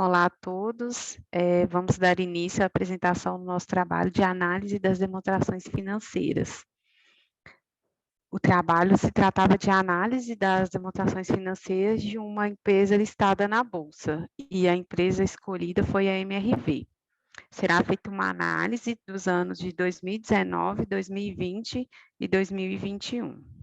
Olá a todos. Vamos dar início à apresentação do nosso trabalho de análise das demonstrações financeiras. O trabalho se tratava de análise das demonstrações financeiras de uma empresa listada na Bolsa, e a empresa escolhida foi a MRV. Será feita uma análise dos anos de 2019, 2020 e 2021.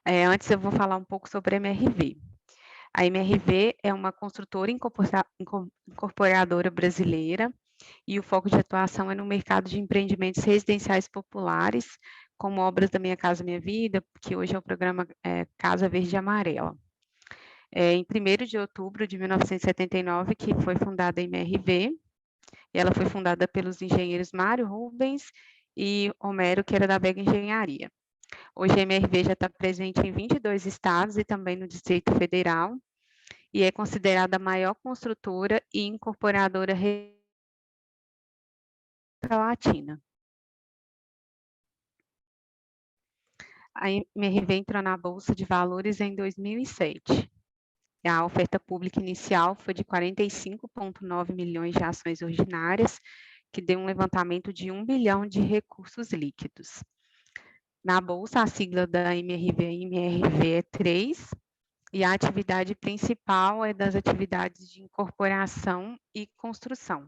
Antes eu vou falar um pouco sobre a MRV. A MRV é uma construtora incorporadora brasileira e o foco de atuação é no mercado de empreendimentos residenciais populares, como Obras da Minha Casa Minha Vida, que hoje é o programa Casa Verde e Amarela. Em 1º de outubro de 1979, que foi fundada a MRV, e ela foi fundada pelos engenheiros Mário Rubens e Homero, que era da Vega Engenharia. Hoje a MRV já está presente em 22 estados e também no Distrito Federal, e é considerada a maior construtora e incorporadora Latina. A MRV entrou na Bolsa de Valores em 2007. A oferta pública inicial foi de 45,9 milhões de ações ordinárias, que deu um levantamento de 1 bilhão de recursos líquidos. Na Bolsa, a sigla da MRV é 3, e a atividade principal é das atividades de incorporação e construção.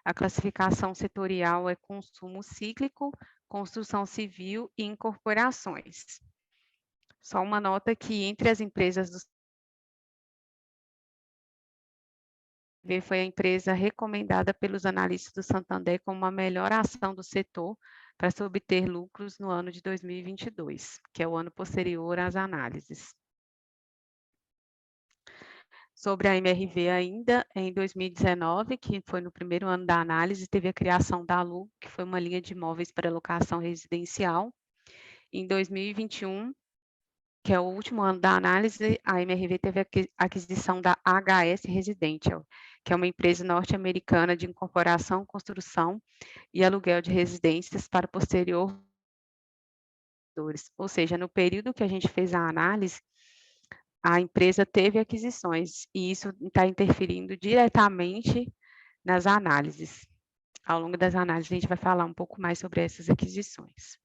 A classificação setorial é consumo cíclico, construção civil e incorporações. Só uma nota que entre as empresas do foi a empresa recomendada pelos analistas do Santander como a melhor ação do setor para se obter lucros no ano de 2022, que é o ano posterior às análises. Sobre a MRV ainda, em 2019, que foi no primeiro ano da análise, teve a criação da LU, que foi uma linha de imóveis para locação residencial. Em 2021, que é o último ano da análise, a MRV teve a aquisição da HS Residential, que é uma empresa norte-americana de incorporação, construção e aluguel de residências para posterior. Ou seja, no período que a gente fez a análise, a empresa teve aquisições, e isso está interferindo diretamente nas análises. Ao longo das análises, a gente vai falar um pouco mais sobre essas aquisições.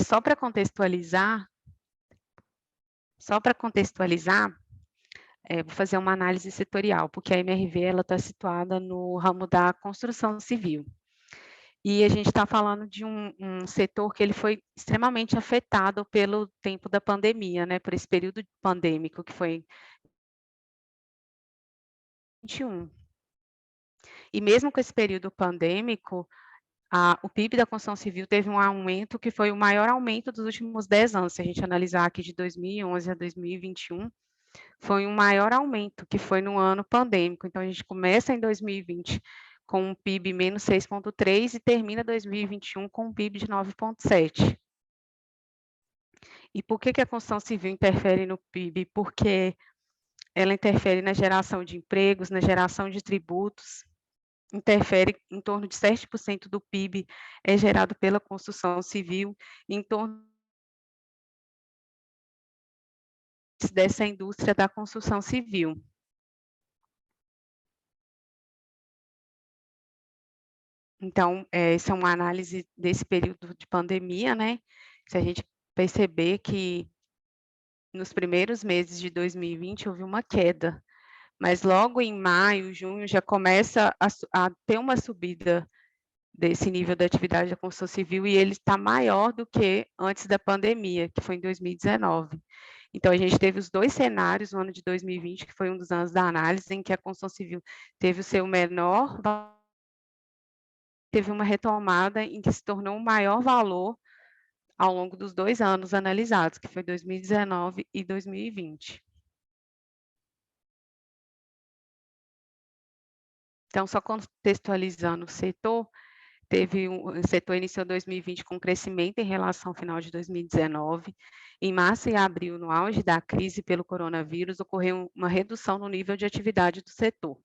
Só para contextualizar, vou fazer uma análise setorial, porque a MRV está situada no ramo da construção civil. E a gente está falando de um setor que ele foi extremamente afetado pelo tempo da pandemia, né, por esse período pandêmico que foi 21. E mesmo com esse período pandêmico, o PIB da construção civil teve um aumento que foi o maior aumento dos últimos 10 anos. Se a gente analisar aqui de 2011 a 2021, foi um maior aumento, que foi no ano pandêmico. Então, a gente começa em 2020 com um PIB menos 6,3 e termina 2021 com um PIB de 9,7. E por que a construção civil interfere no PIB? Porque ela interfere na geração de empregos, na geração de tributos, interfere em torno de 7% do PIB é gerado pela construção civil, em torno dessa indústria da construção civil. Então, essa é uma análise desse período de pandemia, né? Se a gente perceber que nos primeiros meses de 2020 houve uma queda, mas logo em maio, junho, já começa a ter uma subida desse nível da atividade da construção civil, e ele está maior do que antes da pandemia, que foi em 2019. Então, a gente teve os dois cenários no ano de 2020, que foi um dos anos da análise, em que a construção civil teve o seu menor, teve uma retomada em que se tornou um maior valor ao longo dos 2 anos analisados, que foi 2019 e 2020. Então, só contextualizando o setor, o setor iniciou 2020 com crescimento em relação ao final de 2019. Em março e abril, no auge da crise pelo coronavírus, ocorreu uma redução no nível de atividade do setor.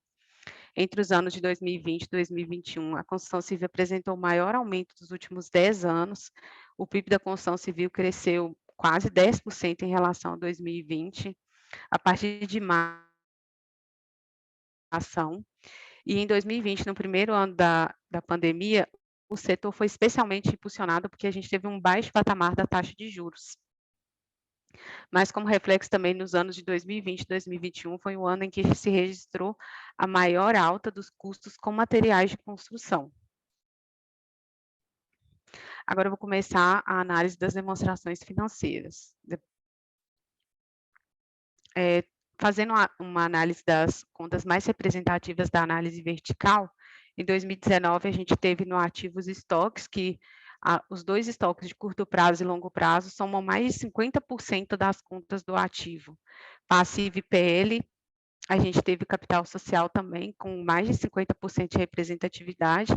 Entre os anos de 2020 e 2021, a construção civil apresentou o maior aumento dos últimos 10 anos. O PIB da construção civil cresceu quase 10% em relação a 2020, a partir de março. E em 2020, no primeiro ano da pandemia, o setor foi especialmente impulsionado porque a gente teve um baixo patamar da taxa de juros. Mas como reflexo também nos anos de 2020 e 2021, foi o ano em que se registrou a maior alta dos custos com materiais de construção. Agora eu vou começar a análise das demonstrações financeiras. Fazendo uma análise das contas mais representativas da análise vertical, em 2019 a gente teve no ativo os estoques, que os dois estoques de curto prazo e longo prazo somam mais de 50% das contas do ativo. Passivo e PL, a gente teve capital social também, com mais de 50% de representatividade,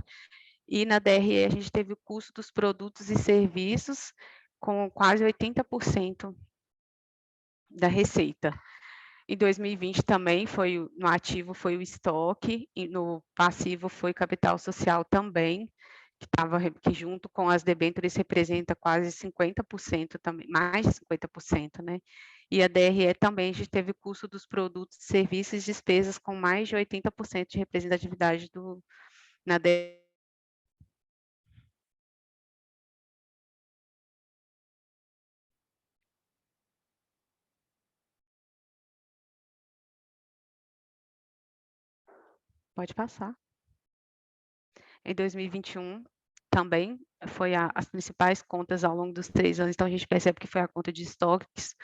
e na DRE a gente teve o custo dos produtos e serviços, com quase 80% da receita. Em 2020 também no ativo foi o estoque, e no passivo foi capital social também, que junto com as debêntures representa quase 50% também, mais de 50%, né? E a DRE também, a gente teve o custo dos produtos, serviços e despesas com mais de 80% de representatividade na DRE. Pode passar. Em 2021, também foi as principais contas ao longo dos 3 anos, então a gente percebe que foi a conta de estoques,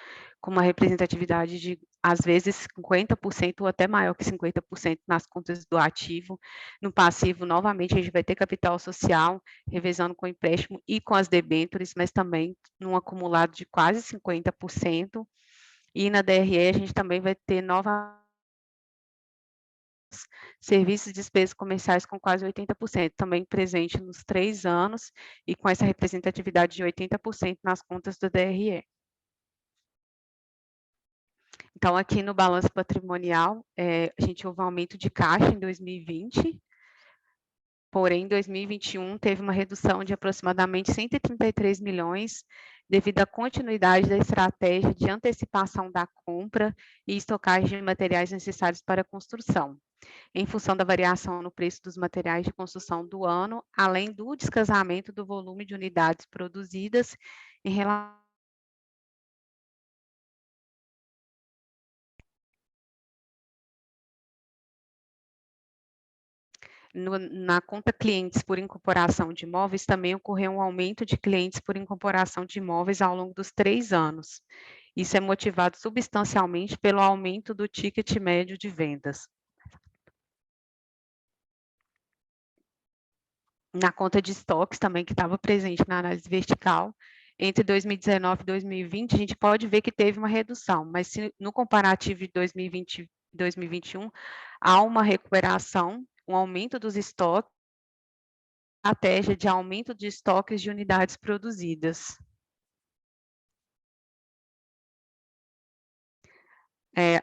com uma representatividade de, às vezes, 50% ou até maior que 50% nas contas do ativo. No passivo, novamente, a gente vai ter capital social, revezando com o empréstimo e com as debêntures, mas também num acumulado de quase 50%. E na DRE, a gente também vai ter serviços e despesas comerciais com quase 80%, também presente nos 3 anos e com essa representatividade de 80% nas contas do DRE. Então, aqui no balanço patrimonial, a gente houve um aumento de caixa em 2020, porém, em 2021 teve uma redução de aproximadamente 133 milhões, devido à continuidade da estratégia de antecipação da compra e estocagem de materiais necessários para a construção, em função da variação no preço dos materiais de construção do ano, além do descasamento do volume de unidades produzidas em relação na conta clientes por incorporação de imóveis, também ocorreu um aumento de clientes por incorporação de imóveis ao longo dos 3 anos. Isso é motivado substancialmente pelo aumento do ticket médio de vendas. Na conta de estoques também, que estava presente na análise vertical, entre 2019 e 2020, a gente pode ver que teve uma redução, mas no comparativo de 2020 e 2021, há uma recuperação, um aumento dos estoques, estratégia de aumento de estoques de unidades produzidas.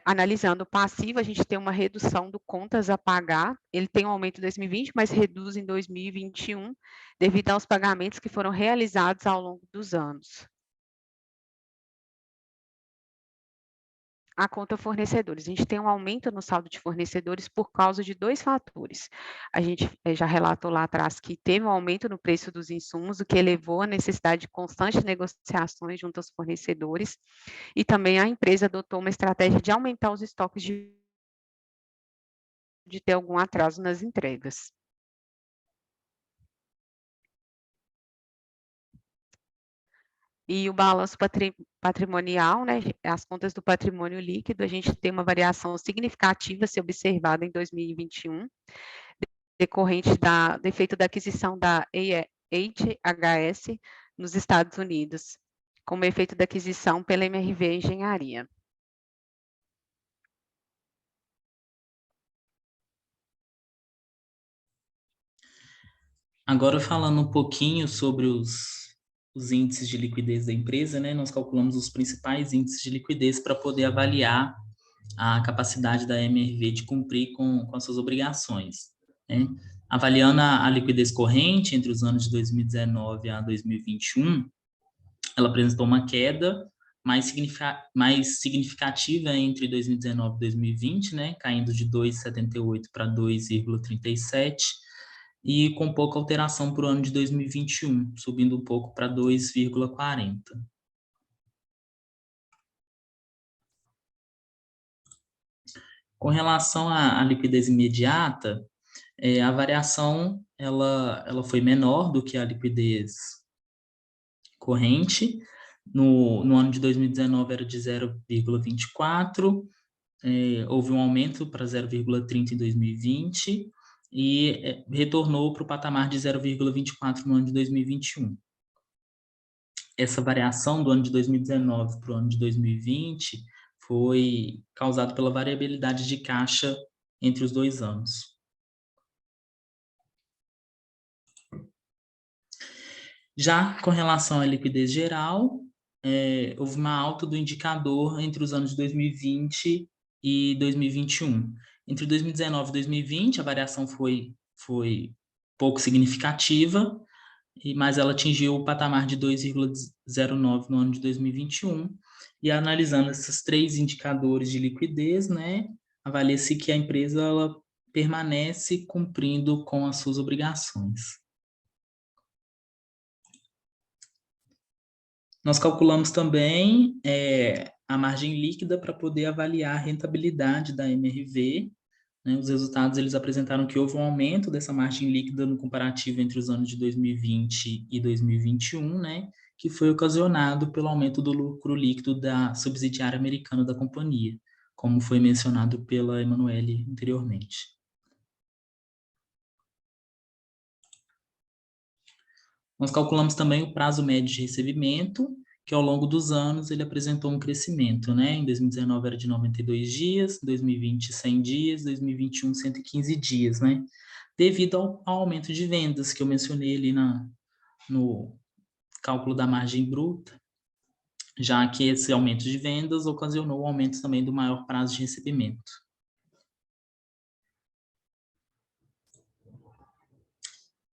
Analisando o passivo, a gente tem uma redução do contas a pagar, ele tem um aumento em 2020, mas reduz em 2021, devido aos pagamentos que foram realizados ao longo dos anos. A conta fornecedores, a gente tem um aumento no saldo de fornecedores por causa de 2 fatores. A gente já relatou lá atrás que teve um aumento no preço dos insumos, o que elevou a necessidade de constantes negociações junto aos fornecedores, e também a empresa adotou uma estratégia de aumentar os estoques de ter algum atraso nas entregas. E o balanço patrimonial, né, as contas do patrimônio líquido, a gente tem uma variação significativa a ser observada em 2021, decorrente do efeito da aquisição da HHS nos Estados Unidos, como efeito da aquisição pela MRV Engenharia. Agora, falando um pouquinho sobre os índices de liquidez da empresa, né? Nós calculamos os principais índices de liquidez para poder avaliar a capacidade da MRV de cumprir com as suas obrigações, né? Avaliando a liquidez corrente entre os anos de 2019 a 2021, ela apresentou uma queda mais significativa entre 2019 e 2020, né, caindo de 2,78 para 2,37, e com pouca alteração para o ano de 2021, subindo um pouco para 2,40. Com relação à liquidez imediata, a variação ela foi menor do que a liquidez corrente. No ano de 2019 era de 0,24, houve um aumento para 0,30 em 2020 e retornou para o patamar de 0,24 no ano de 2021. Essa variação do ano de 2019 para o ano de 2020 foi causada pela variabilidade de caixa entre os dois anos. Já com relação à liquidez geral, houve uma alta do indicador entre os anos de 2020 e 2021. Entre 2019 e 2020, a variação foi pouco significativa, mas ela atingiu o patamar de 2,09 no ano de 2021. E analisando esses três indicadores de liquidez, né, avalia-se que a empresa ela permanece cumprindo com as suas obrigações. Nós calculamos também a margem líquida para poder avaliar a rentabilidade da MRV. Né? Os resultados eles apresentaram que houve um aumento dessa margem líquida no comparativo entre os anos de 2020 e 2021, né? Que foi ocasionado pelo aumento do lucro líquido da subsidiária americana da companhia, como foi mencionado pela Emanuele anteriormente. Nós calculamos também o prazo médio de recebimento, que ao longo dos anos ele apresentou um crescimento, né? Em 2019 era de 92 dias, 2020 100 dias, 2021 115 dias, né? Devido ao aumento de vendas que eu mencionei ali no cálculo da margem bruta, já que esse aumento de vendas ocasionou o aumento também do maior prazo de recebimento.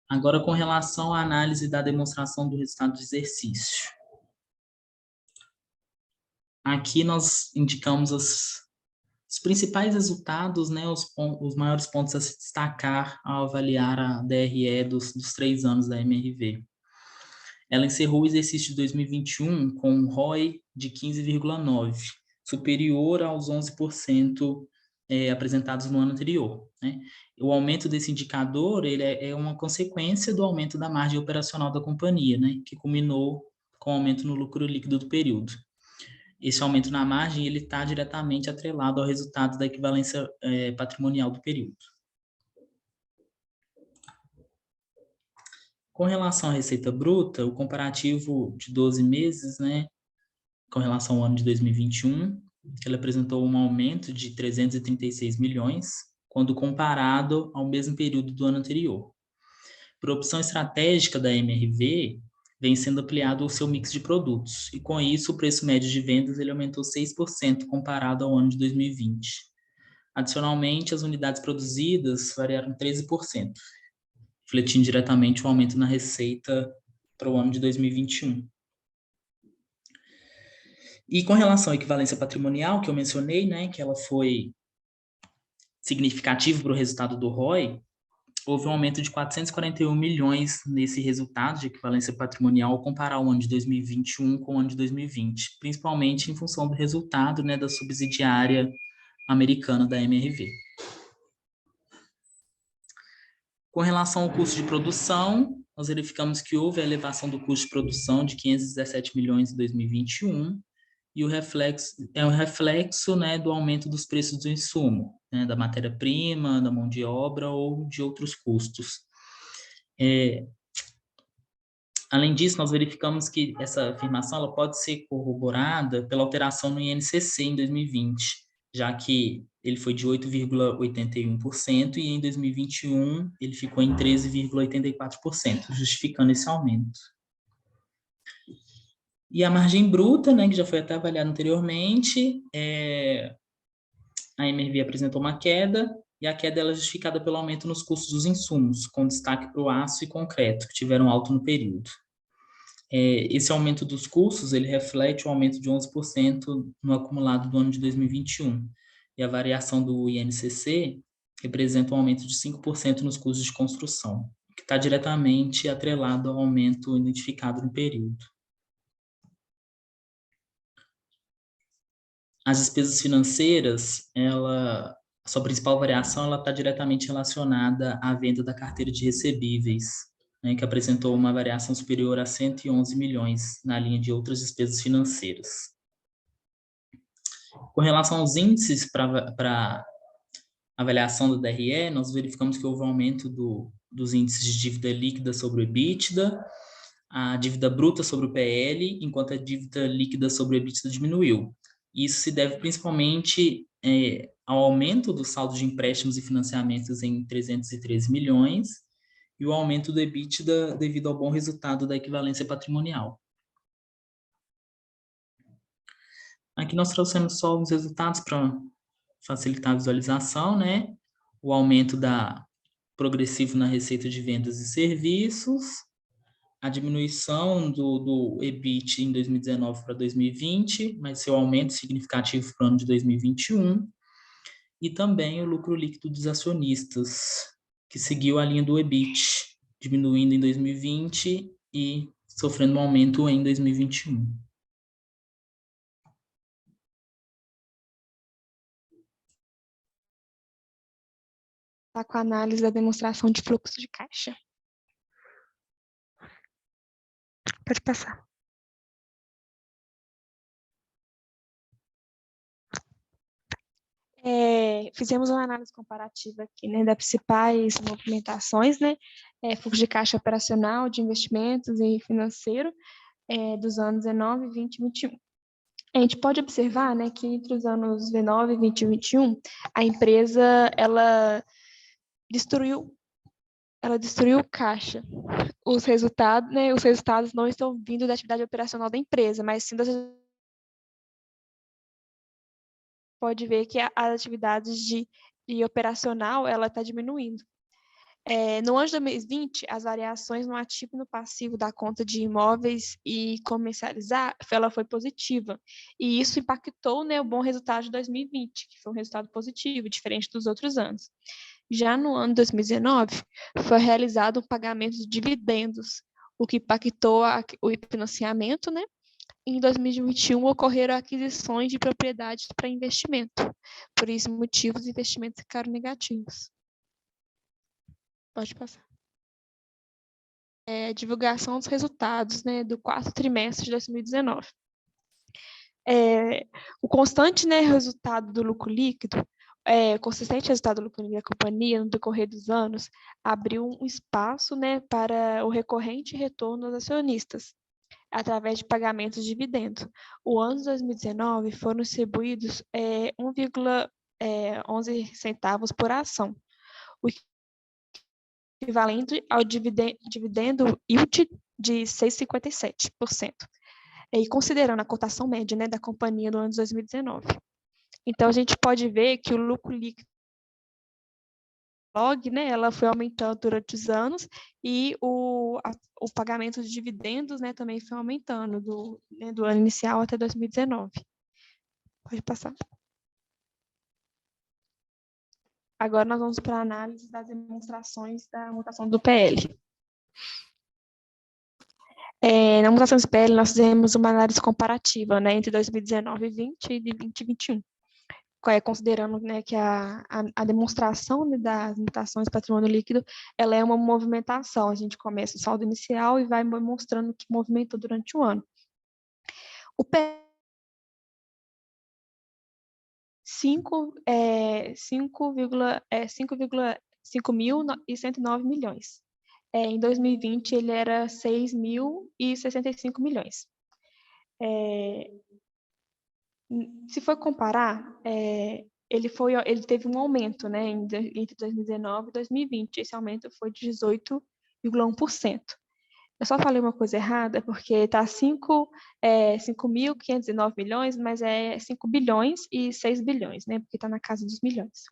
Agora, com relação à análise da demonstração do resultado do exercício. Aqui nós indicamos os principais resultados, né, os maiores pontos a se destacar ao avaliar a DRE dos 3 anos da MRV. Ela encerrou o exercício de 2021 com um ROI de 15,9, superior aos 11% apresentados no ano anterior. Né? O aumento desse indicador ele é uma consequência do aumento da margem operacional da companhia, né, que culminou com o aumento no lucro líquido do período. Esse aumento na margem ele está diretamente atrelado ao resultado da equivalência patrimonial do período. Com relação à receita bruta, o comparativo de 12 meses, né, com relação ao ano de 2021, ele apresentou um aumento de 336 milhões, quando comparado ao mesmo período do ano anterior. Por opção estratégica da MRV, vem sendo ampliado o seu mix de produtos, e com isso o preço médio de vendas ele aumentou 6% comparado ao ano de 2020. Adicionalmente, as unidades produzidas variaram 13%, refletindo diretamente o aumento na receita para o ano de 2021. E com relação à equivalência patrimonial, que eu mencionei, né, que ela foi significativa para o resultado do ROI, houve um aumento de 441 milhões nesse resultado de equivalência patrimonial ao comparar o ano de 2021 com o ano de 2020, principalmente em função do resultado, né, da subsidiária americana da MRV. Com relação ao custo de produção, nós verificamos que houve a elevação do custo de produção de 517 milhões em 2021, e o reflexo é um reflexo, né, do aumento dos preços do insumo, né, da matéria-prima, da mão de obra ou de outros custos. Além disso, nós verificamos que essa afirmação ela pode ser corroborada pela alteração no INCC em 2020, já que ele foi de 8,81% e em 2021 ele ficou em 13,84%, justificando esse aumento. E a margem bruta, né, que já foi até avaliada anteriormente, a MRV apresentou uma queda, e a queda ela é justificada pelo aumento nos custos dos insumos, com destaque para o aço e concreto, que tiveram alto no período. Esse aumento dos custos, ele reflete um aumento de 11% no acumulado do ano de 2021, e a variação do INCC representa um aumento de 5% nos custos de construção, que está diretamente atrelado ao aumento identificado no período. As despesas financeiras, a sua principal variação está diretamente relacionada à venda da carteira de recebíveis, né, que apresentou uma variação superior a 111 milhões na linha de outras despesas financeiras. Com relação aos índices para avaliação do DRE, nós verificamos que houve um aumento dos índices de dívida líquida sobre o EBITDA, a dívida bruta sobre o PL, enquanto a dívida líquida sobre o EBITDA diminuiu. Isso se deve principalmente ao aumento do saldo de empréstimos e financiamentos em 313 milhões e o aumento do EBITDA devido ao bom resultado da equivalência patrimonial. Aqui nós trouxemos só os resultados para facilitar a visualização, né? O aumento progressivo na receita de vendas e serviços, a diminuição do EBIT em 2019 para 2020, mas seu aumento significativo para o ano de 2021, e também o lucro líquido dos acionistas, que seguiu a linha do EBIT, diminuindo em 2020 e sofrendo um aumento em 2021. Está com a análise da demonstração de fluxo de caixa. Pode passar. Fizemos uma análise comparativa aqui, né, das principais movimentações, né, fluxo de caixa operacional, de investimentos e financeiro, dos anos 19, 20 e 21. A gente pode observar, né, que entre os anos 19, 20 e 21, a empresa, ela destruiu o caixa. Os resultados não estão vindo da atividade operacional da empresa, mas sim das... Pode ver que as atividades de operacional, ela está diminuindo. No ano de 2020, as variações no ativo e no passivo da conta de imóveis e comercializar, ela foi positiva. E isso impactou, né, o bom resultado de 2020, que foi um resultado positivo, diferente dos outros anos. Já no ano de 2019, foi realizado um pagamento de dividendos, o que impactou o financiamento, né? Em 2021, ocorreram aquisições de propriedades para investimento. Por esse motivo, os investimentos ficaram negativos. Pode passar. Divulgação dos resultados, né, do quarto trimestre de 2019. O constante, né, resultado do lucro líquido, consistente resultado do lucro líquido da companhia no decorrer dos anos, abriu um espaço, né, para o recorrente retorno aos acionistas, através de pagamentos de dividendos. O ano de 2019 foram distribuídos 1,11 centavos por ação, o equivalente ao dividendo yield de 6,57%, e considerando a cotação média, né, da companhia no ano de 2019. Então, a gente pode ver que o lucro líquido, né, ela foi aumentando durante os anos e o pagamento de dividendos, né, também foi aumentando do ano inicial até 2019. Pode passar. Agora nós vamos para a análise das demonstrações da mutação do PL. Na mutação do PL, nós fizemos uma análise comparativa, né, entre 2019 e 20 e 2021. Considerando, né, que a demonstração, né, das mutações do patrimônio líquido, ela é uma movimentação. A gente começa o saldo inicial e vai mostrando que movimentou durante o ano. O PL 5.109 milhões. Em 2020, ele era 6.065 milhões. Se for comparar, ele teve um aumento, né, entre 2019 e 2020. Esse aumento foi de 18,1%. Eu só falei uma coisa errada, porque está 5.509 milhões, mas é 5 bilhões e 6 bilhões, né? Porque está na casa dos milhões.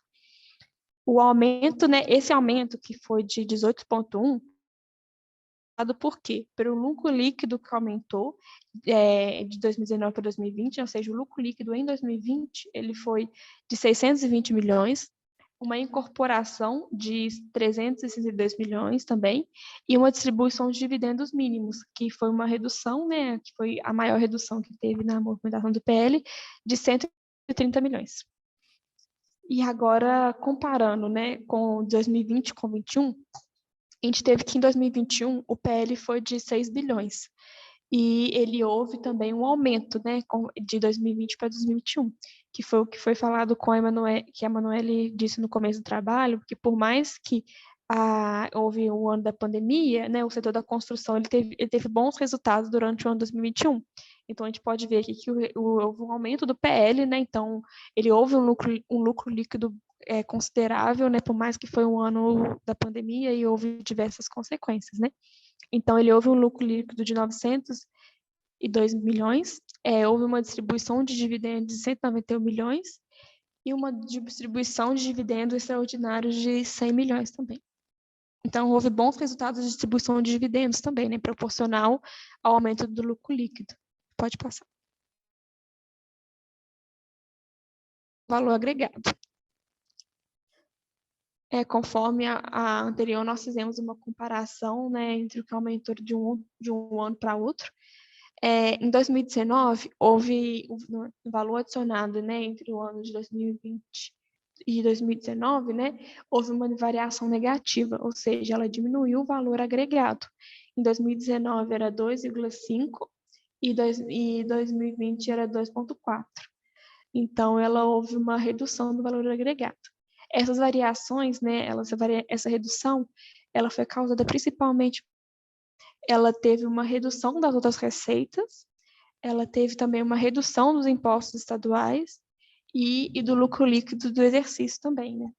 O aumento, né? Esse aumento que foi de 18,1, por quê? Pelo lucro líquido que aumentou de 2019 para 2020, ou seja, o lucro líquido em 2020 ele foi de 620 milhões, uma incorporação de 362 milhões também, e uma distribuição de dividendos mínimos, que foi uma redução, né, que foi a maior redução que teve na movimentação do PL, de 130 milhões. E agora, comparando, né, com 2020 com 2021, a gente teve que em 2021 o PL foi de 6 bilhões. E ele houve também um aumento, né, de 2020 para 2021, que foi o que foi falado com a Emanuele, que a Emanuele disse no começo do trabalho, porque por mais que houve o ano da pandemia, né, o setor da construção ele teve bons resultados durante o ano 2021. Então, a gente pode ver aqui que houve um aumento do PL, né, então ele houve um lucro líquido considerável, né, por mais que foi um ano da pandemia e houve diversas consequências, né. Então, ele houve um lucro líquido de 902 milhões, houve uma distribuição de dividendos de 191 milhões e uma distribuição de dividendos extraordinários de 100 milhões também. Então, houve bons resultados de distribuição de dividendos também, né, proporcional ao aumento do lucro líquido. Pode passar. Valor agregado. Conforme a anterior, nós fizemos uma comparação, né, entre o que aumentou de um ano para outro. Em 2019, houve um valor adicionado, né, entre o ano de 2020 e 2019, né, houve uma variação negativa, ou seja, ela diminuiu o valor agregado. Em 2019 era 2,5 e 2020 era 2,4. Então, houve uma redução do valor agregado. Essas variações, né, essa redução, ela foi causada principalmente, ela teve uma redução das outras receitas, ela teve também uma redução dos impostos estaduais e do lucro líquido do exercício também, né?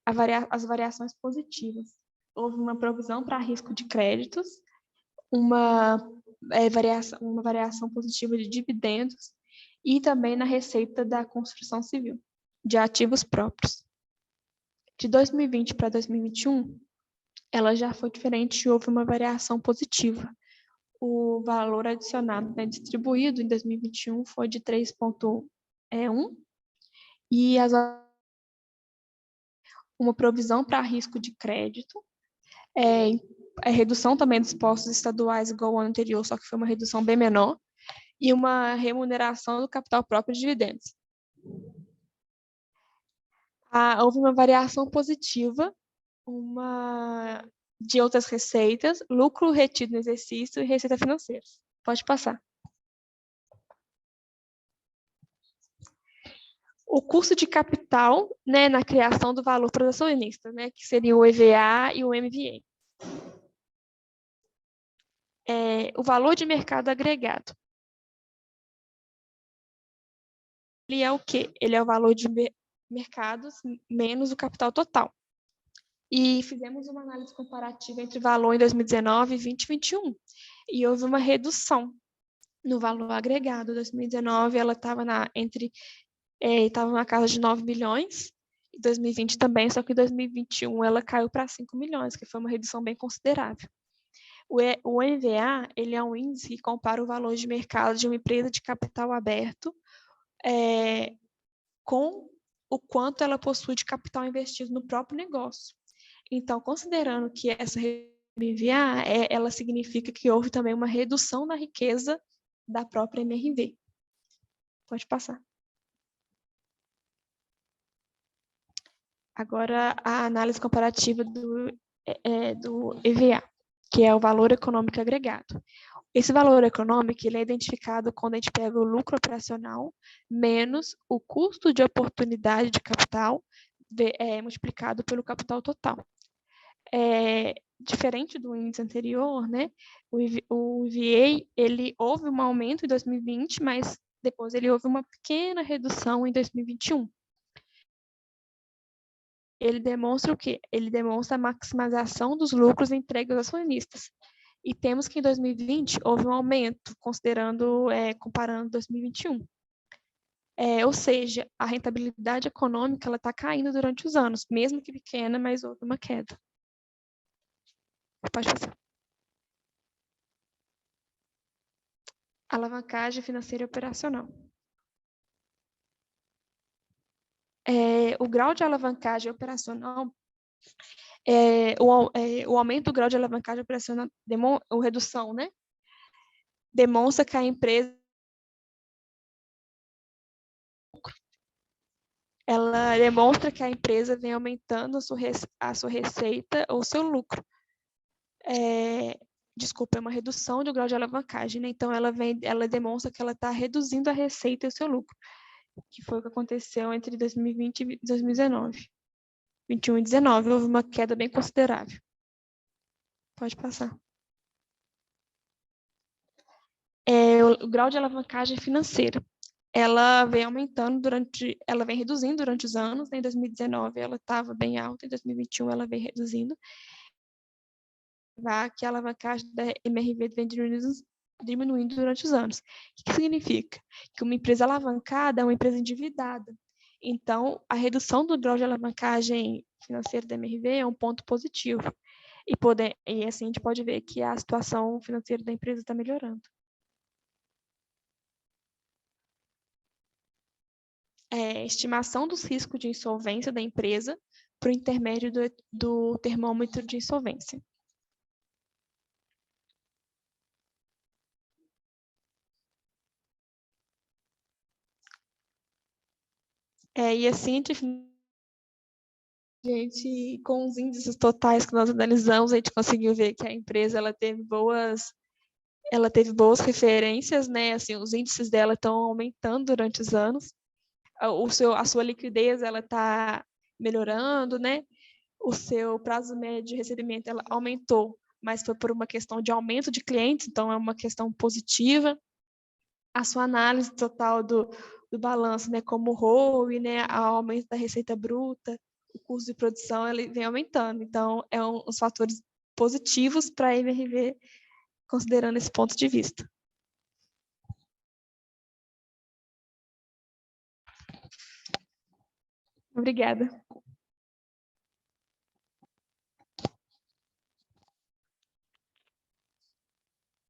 As variações positivas. Houve uma provisão para risco de créditos, uma variação positiva de dividendos e também na receita da construção civil, de ativos próprios. De 2020 para 2021, ela já foi diferente e houve uma variação positiva. O valor adicionado, né, distribuído em 2021 foi de 3,1 e uma provisão para risco de crédito, a redução também dos impostos estaduais igual ao ano anterior, só que foi uma redução bem menor, e uma remuneração do capital próprio de dividendos. Houve uma variação positiva, de outras receitas, lucro retido no exercício e receita financeira. Pode passar. O custo de capital, né, na criação do valor para os acionistas, né, que seria o EVA e o MVA. O valor de mercado agregado. Ele é o quê? Ele é o valor de mercados menos o capital total. E fizemos uma análise comparativa entre valor em 2019 e 2021. E houve uma redução no valor agregado. Em 2019, ela estava na casa de 9 milhões, em 2020 também, só que em 2021 ela caiu para 5 milhões, que foi uma redução bem considerável. O MVA, ele é um índice que compara o valor de mercado de uma empresa de capital aberto com o quanto ela possui de capital investido no próprio negócio. Então, considerando que essa MVA, ela significa que houve também uma redução na riqueza da própria MRV. Pode passar. Agora, a análise comparativa do EVA, que é o valor econômico agregado. Esse valor econômico ele é identificado quando a gente pega o lucro operacional menos o custo de oportunidade de capital multiplicado pelo capital total. Diferente do índice anterior, né? O EVA ele houve um aumento em 2020, mas depois ele houve uma pequena redução em 2021. ele demonstra o quê? Ele demonstra a maximização dos lucros entregues aos acionistas. E temos que em 2020 houve um aumento, comparando 2021. Ou seja, a rentabilidade econômica está caindo durante os anos, mesmo que pequena, mas houve uma queda. Pode passar. Alavancagem financeira e operacional. O grau de alavancagem operacional, o aumento do grau de alavancagem operacional, ou redução, né? Demonstra que a empresa vem aumentando a sua receita ou seu lucro. Desculpa, é uma redução do grau de alavancagem, né? Então, ela demonstra que ela está reduzindo a receita e o seu lucro, que foi o que aconteceu entre 2020 e 2019. 21 e 19, houve uma queda bem considerável. Pode passar. O grau de alavancagem financeira. Ela vem reduzindo durante os anos, né? Em 2019 ela estava bem alta, em 2021 ela vem reduzindo. Que a alavancagem da MRV vem diminuindo durante os anos. O que significa? Que uma empresa alavancada é uma empresa endividada. Então, a redução do grau de alavancagem financeira da MRV é um ponto positivo. E assim a gente pode ver que a situação financeira da empresa está melhorando. Estimação dos riscos de insolvência da empresa por intermédio do termômetro de insolvência. E assim, com os índices totais que nós analisamos, a gente conseguiu ver que a empresa ela teve boas referências, né? Assim, os índices dela estão aumentando durante os anos. A sua liquidez ela está melhorando, né? O seu prazo médio de recebimento ela aumentou, mas foi por uma questão de aumento de clientes, então é uma questão positiva. A sua análise total do balanço, né, como o ROE, né, o aumento da receita bruta, o custo de produção, ele vem aumentando. Então, uns fatores positivos para a MRV, considerando esse ponto de vista. Obrigada.